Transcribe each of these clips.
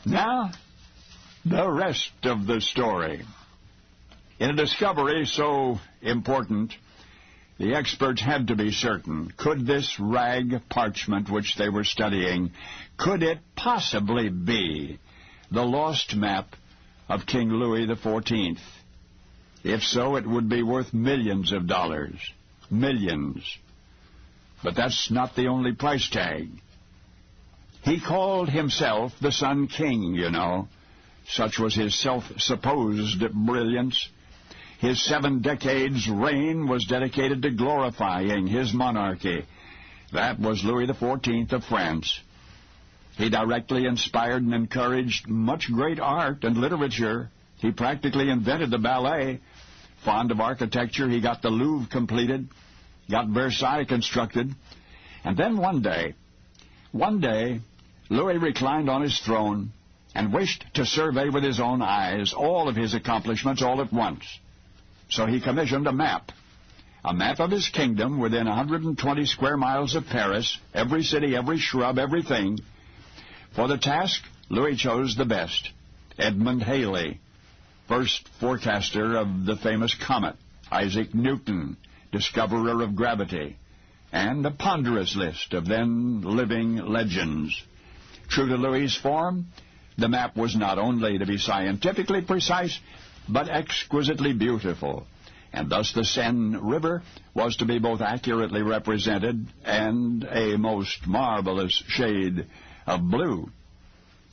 Now, the rest of the story. In a discovery so important, the experts had to be certain. Could this rag parchment which they were studying, could it possibly be the lost map of King Louis XIV? If so, it would be worth millions of dollars. Millions. But that's not the only price tag. He called himself the Sun King, you know. Such was his self-supposed brilliance. His 7 decades' reign was dedicated to glorifying his monarchy. That was Louis XIV of France. He directly inspired and encouraged much great art and literature. He practically invented the ballet. Fond of architecture, he got the Louvre completed, got Versailles constructed. And then one day, Louis reclined on his throne and wished to survey with his own eyes all of his accomplishments all at once. So he commissioned a map of his kingdom within 120 square miles of Paris, every city, every shrub, everything. For the task, Louis chose the best, Edmund Halley, first forecaster of the famous comet, Isaac Newton, discoverer of gravity, and a ponderous list of then living legends. True to Louis's form, the map was not only to be scientifically precise, but exquisitely beautiful, and thus the Seine River was to be both accurately represented and a most marvelous shade of blue.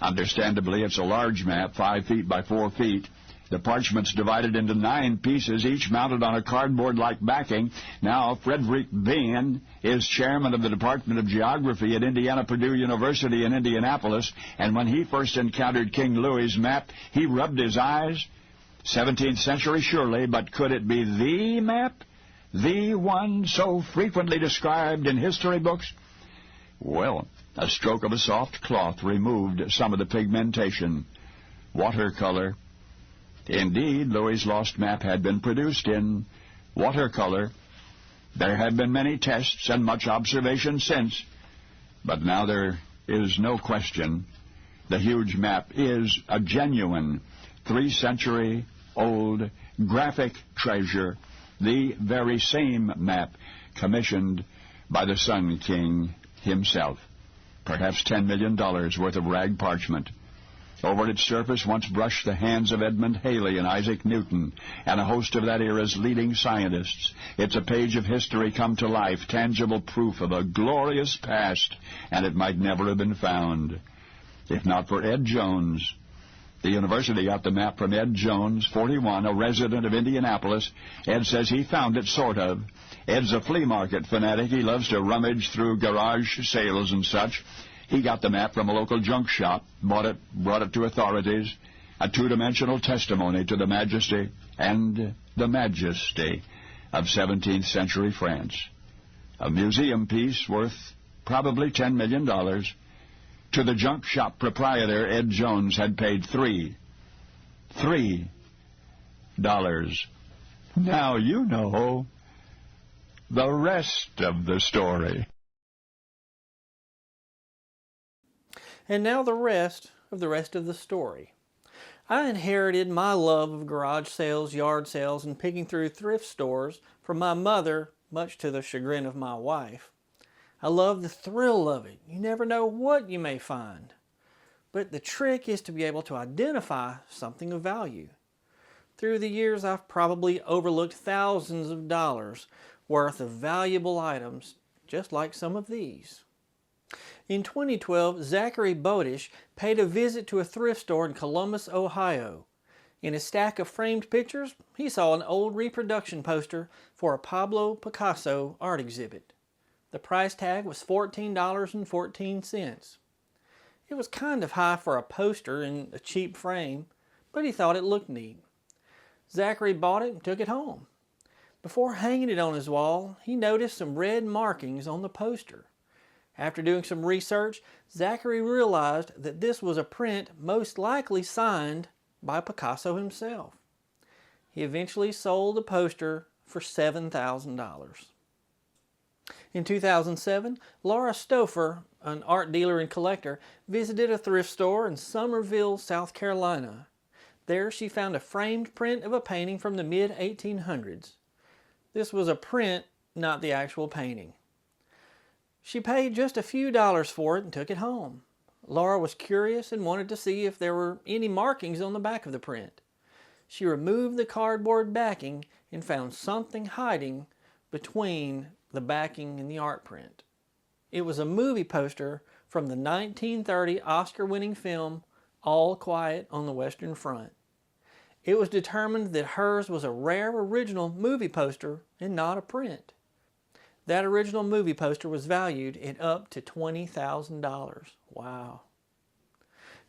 Understandably, it's a large map, 5 feet by 4 feet. The parchment's divided into 9 pieces, each mounted on a cardboard-like backing. Now, Frederick Bean is chairman of the Department of Geography at Indiana-Purdue University in Indianapolis, and when he first encountered King Louis's map, he rubbed his eyes. 17th century, surely, but could it be the map? The one so frequently described in history books? Well, a stroke of a soft cloth removed some of the pigmentation. Watercolor. Indeed, Louis's lost map had been produced in watercolor. There have been many tests and much observation since, but now there is no question the huge map is a genuine 3-century-old graphic treasure, the very same map commissioned by the Sun King himself. Perhaps $10 million worth of rag parchment. Over its surface once brushed the hands of Edmund Halley and Isaac Newton and a host of that era's leading scientists. It's a page of history come to life, tangible proof of a glorious past, and it might never have been found if not for Ed Jones. The university got the map from Ed Jones, 41, a resident of Indianapolis. Ed says he found it, sort of. Ed's a flea market fanatic. He loves to rummage through garage sales and such. He got the map from a local junk shop, bought it, brought it to authorities, a 2-dimensional testimony to the majesty and the majesty of 17th century France. A museum piece worth probably $10 million. To the junk shop proprietor, Ed Jones had paid $3. Now you know the rest of the story. And now the rest of the story. I inherited my love of garage sales, yard sales, and picking through thrift stores from my mother, much to the chagrin of my wife. I love the thrill of it. You never know what you may find. But the trick is to be able to identify something of value. Through the years, I've probably overlooked thousands of dollars worth of valuable items, just like some of these. In 2012, Zachary Bodish paid a visit to a thrift store in Columbus, Ohio. In a stack of framed pictures, he saw an old reproduction poster for a Pablo Picasso art exhibit. The price tag was $14.14. It was kind of high for a poster in a cheap frame, but he thought it looked neat. Zachary bought it and took it home. Before hanging it on his wall, he noticed some red markings on the poster. After doing some research, Zachary realized that this was a print most likely signed by Picasso himself. He eventually sold the poster for $7,000. In 2007, Laura Stouffer an art dealer and collector, visited a thrift store in Summerville, South Carolina. There she found a framed print of a painting from the mid-1800s. This was a print, not the actual painting. She paid just a few dollars for it and took it home. Laura was curious and wanted to see if there were any markings on the back of the print. She removed the cardboard backing and found something hiding between the backing and the art print. It was a movie poster from the 1930 Oscar-winning film All Quiet on the Western Front. It was determined that hers was a rare original movie poster and not a print. That original movie poster was valued at up to $20,000. Wow.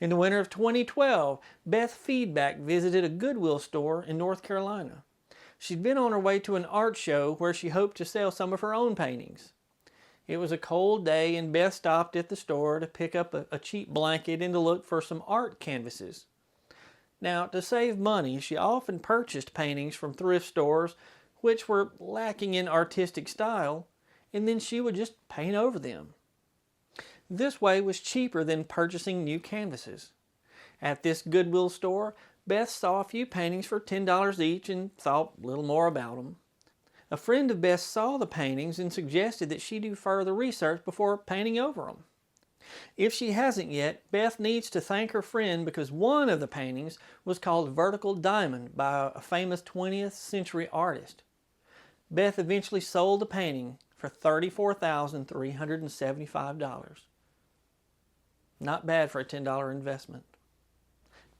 In the winter of 2012, Beth Feedback visited a Goodwill store in North Carolina. She'd been on her way to an art show where she hoped to sell some of her own paintings. It was a cold day and Beth stopped at the store to pick up a cheap blanket and to look for some art canvases. Now, to save money, she often purchased paintings from thrift stores which were lacking in artistic style, and then she would just paint over them. This way was cheaper than purchasing new canvases. At this Goodwill store, Beth saw a few paintings for $10 each and thought a little more about them. A friend of Beth saw the paintings and suggested that she do further research before painting over them. If she hasn't yet, Beth needs to thank her friend because one of the paintings was called Vertical Diamond by a famous 20th century artist. Beth eventually sold the painting for $34,375. Not bad for a $10 investment.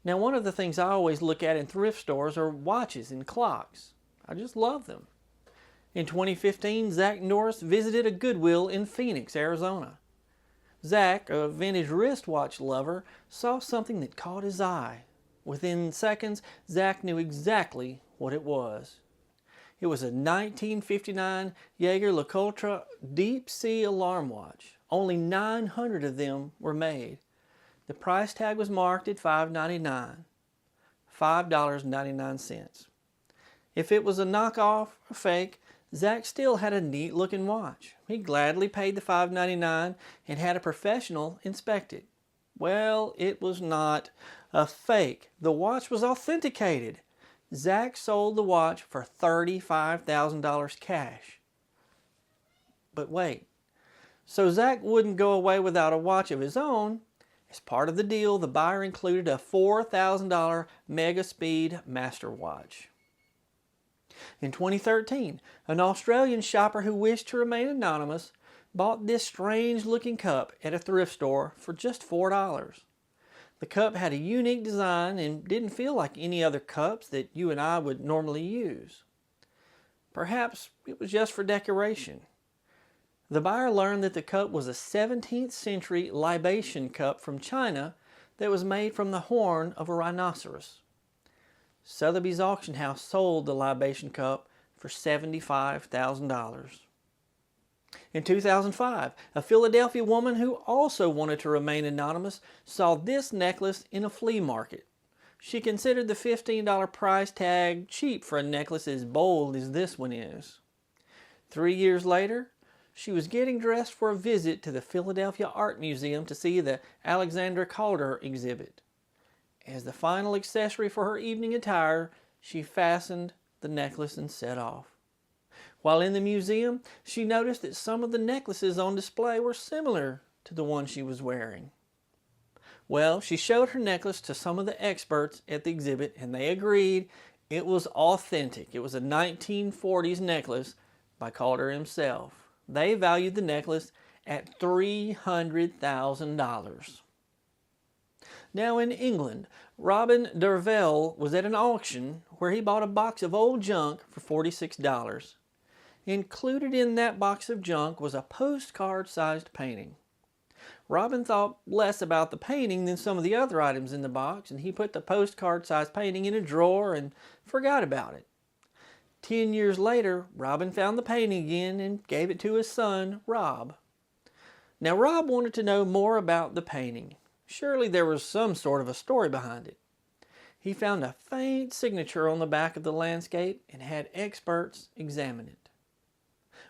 Now, one of the things I always look at in thrift stores are watches and clocks. I just love them. In 2015, Zach Norris visited a Goodwill in Phoenix, Arizona. Zach, a vintage wristwatch lover, saw something that caught his eye. Within seconds, Zach knew exactly what it was. It was a 1959 Jaeger-LeCoultre deep sea alarm watch. Only 900 of them were made. The price tag was marked at $5.99. $5.99. If it was a knockoff or fake, Zach still had a neat looking watch. He gladly paid the $5.99 and had a professional inspect it. Well, it was not a fake. The watch was authenticated. Zach sold the watch for $35,000 cash. But wait, so Zach wouldn't go away without a watch of his own. As part of the deal, the buyer included a $4,000 Mega Speed Master Watch. In 2013, an Australian shopper who wished to remain anonymous bought this strange-looking cup at a thrift store for just $4. The cup had a unique design and didn't feel like any other cups that you and I would normally use. Perhaps it was just for decoration. The buyer learned that the cup was a 17th century libation cup from China that was made from the horn of a rhinoceros. Sotheby's auction house sold the libation cup for $75,000. In 2005, a Philadelphia woman who also wanted to remain anonymous saw this necklace in a flea market. She considered the $15 price tag cheap for a necklace as bold as this one is. 3 years later, she was getting dressed for a visit to the Philadelphia Art Museum to see the Alexandra Calder exhibit. As the final accessory for her evening attire, she fastened the necklace and set off. While in the museum, she noticed that some of the necklaces on display were similar to the one she was wearing. Well, she showed her necklace to some of the experts at the exhibit, and they agreed it was authentic. It was a 1940s necklace by Calder himself. They valued the necklace at $300,000. Now in England, Robin Dervell was at an auction where he bought a box of old junk for $46. Included in that box of junk was a postcard-sized painting. Robin thought less about the painting than some of the other items in the box, and he put the postcard-sized painting in a drawer and forgot about it. 10 years later, Robin found the painting again and gave it to his son, Rob. Now, Rob wanted to know more about the painting. Surely there was some sort of a story behind it. He found a faint signature on the back of the landscape and had experts examine it.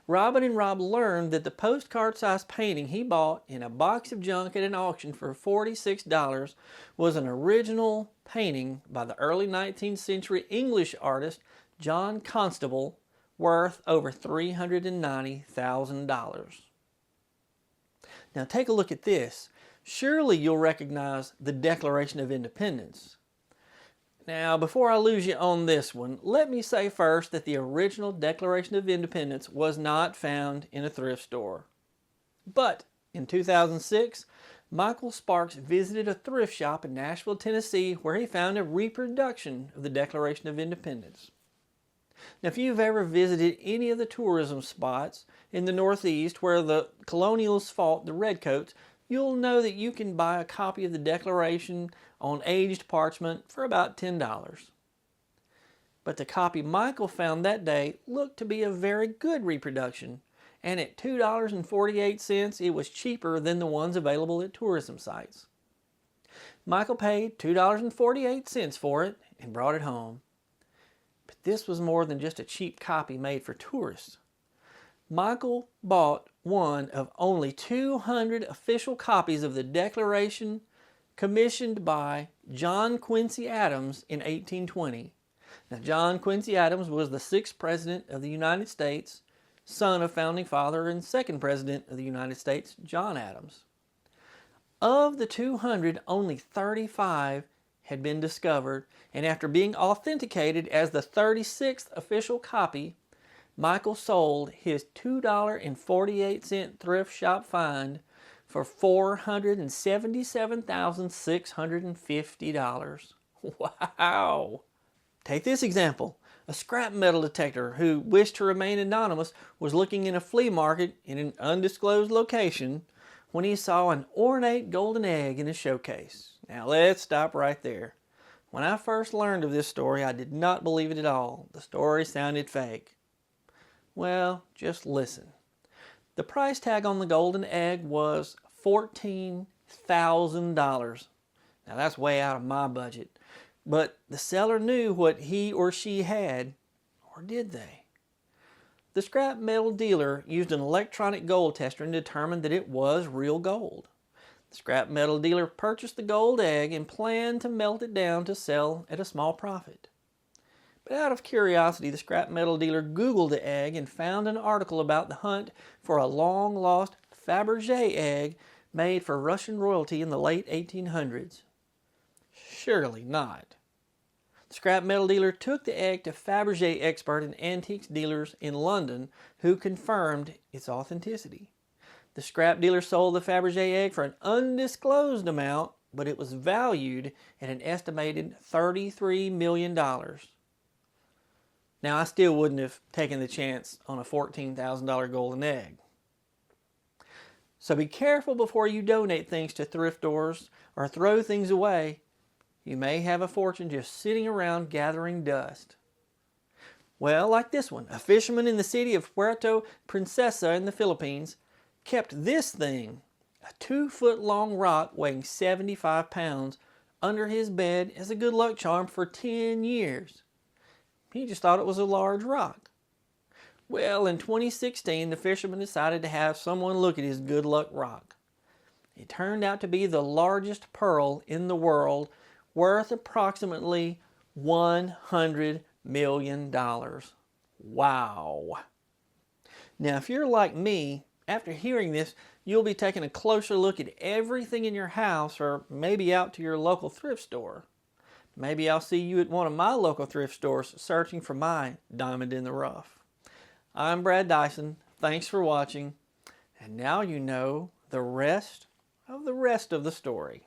Robin and Rob learned that the postcard-sized painting he bought in a box of junk at an auction for $46 was an original painting by the early 19th century English artist John Constable, worth over $390,000. Now take a look at this. Surely you'll recognize the Declaration of Independence. Now, before I lose you on this one, let me say first that the original Declaration of Independence was not found in a thrift store. But in 2006, Michael Sparks visited a thrift shop in Nashville, Tennessee, where he found a reproduction of the Declaration of Independence. Now, if you've ever visited any of the tourism spots in the Northeast where the colonials fought the redcoats, you'll know that you can buy a copy of the Declaration on aged parchment for about $10. But the copy Michael found that day looked to be a very good reproduction, and at $2.48 it was cheaper than the ones available at tourism sites. Michael paid $2.48 for it and brought it home. But this was more than just a cheap copy made for tourists. Michael bought one of only 200 official copies of the Declaration commissioned by John Quincy Adams in 1820. Now, John Quincy Adams was the 6th President of the United States, son of founding father and 2nd President of the United States, John Adams. Of the 200, only 35 had been discovered, and after being authenticated as the 36th official copy, Michael sold his $2.48 thrift shop find for $477,650. Wow! Take this example. A scrap metal detector who wished to remain anonymous was looking in a flea market in an undisclosed location when he saw an ornate golden egg in a showcase. Now let's stop right there. When I first learned of this story, I did not believe it at all. The story sounded fake. Well, just listen. The price tag on the golden egg was $14,000. Now that's way out of my budget. But the seller knew what he or she had, or did they? The scrap metal dealer used an electronic gold tester and determined that it was real gold. The scrap metal dealer purchased the gold egg and planned to melt it down to sell at a small profit. But out of curiosity, the scrap metal dealer Googled the egg and found an article about the hunt for a long-lost Fabrice J Egg made for Russian royalty in the late 1800s. Surely not. The scrap metal dealer took the egg to Fabrice J expert and antiques dealers in London who confirmed its authenticity. The scrap dealer sold the Fabrice J egg for an undisclosed amount, but it was valued at an estimated $33 million. Now, I still wouldn't have taken the chance on a $14,000 golden egg. So be careful before you donate things to thrift stores or throw things away. You may have a fortune just sitting around gathering dust. Well, like this one. A fisherman in the city of Puerto Princesa in the Philippines kept this thing, a 2-foot-long rock weighing 75 pounds, under his bed as a good luck charm for 10 years. He just thought it was a large rock. Well, in 2016, the fisherman decided to have someone look at his good luck rock. It turned out to be the largest pearl in the world, worth approximately $100 million. Wow. Now, if you're like me, after hearing this, you'll be taking a closer look at everything in your house or maybe out to your local thrift store. Maybe I'll see you at one of my local thrift stores searching for my diamond in the rough. I'm Brad Dison. Thanks for watching. And now you know the rest of the story.